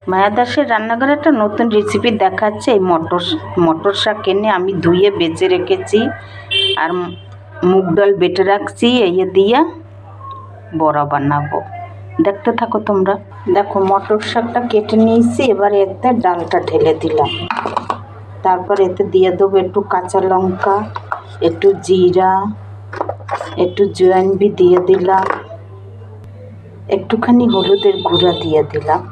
মায়া দাসের রান্নাঘরে একটা নতুন রেসিপি দেখাচ্ছে। এই মটর শাক এনে আমি ধুয়ে বেঁচে রেখেছি, আর মুগ ডাল বেটে রাখছি, এই দিয়া বড়া বানাবো। দেখতে থাকো তোমরা। দেখো মটর শাকটা কেটে নিয়েছি, এবার এতে ডালটা ঢেলে দিলাম। তারপর এতে দিয়ে দেবো একটু কাঁচা লঙ্কা, একটু জিরা, একটু জোয়ানবি দিয়ে দিলাম, একটুখানি হলুদের গুঁড়া দিয়ে দিলাম।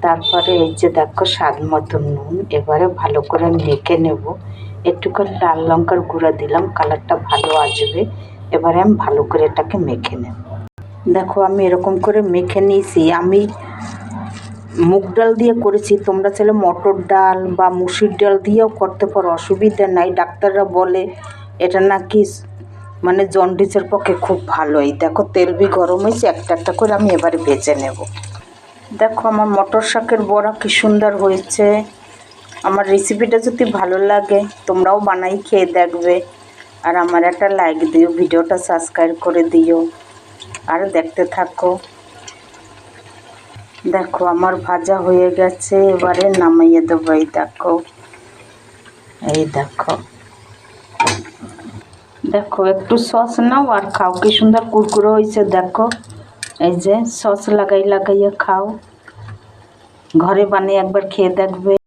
তারপরে এই যে দেখো স্বাদ মতো নুন। এবারে ভালো করে মেখে নেব। একটুখানি লাল লঙ্কার গুঁড়া দিলাম, কালারটা ভালো আসবে। এবারে আমি ভালো করে এটাকে মেখে নেব। দেখো আমি এরকম করে মেখে নিয়েছি। আমি মুগ ডাল দিয়ে করেছি, তোমরা চাইলে মটর ডাল বা মুসুর ডাল দিয়েও করতে পারো, অসুবিধা নাই। ডাক্তাররা বলে এটা নাকি মানে জন্ডিসের পক্ষে খুব ভালো। এই দেখো তেল গরম হয়েছে, একটা একটা করে আমি এবারে ভেজে নেব। দেখো আমার মটর শাকের বড়া কি সুন্দর হয়েছে। আমার রেসিপিটা যদি ভালো লাগে তোমরাও বানাই খেয়ে দেখবে, আর আমার একটা লাইক দিও, ভিডিওটা সাবস্ক্রাইব করে দিও, আর দেখতে থাকো। দেখো আমার ভাজা হয়ে গেছে, এবারে নামাইয়ে দেবো। এই দেখো, এই দেখো, দেখো একটু সস নাও আর খাও, কি সুন্দর কুরকুরে হয়েছে। দেখো এই যে সস লাগাইয়ে খাও, ঘরে বানিয়ে একবার খেয়ে দেখবে।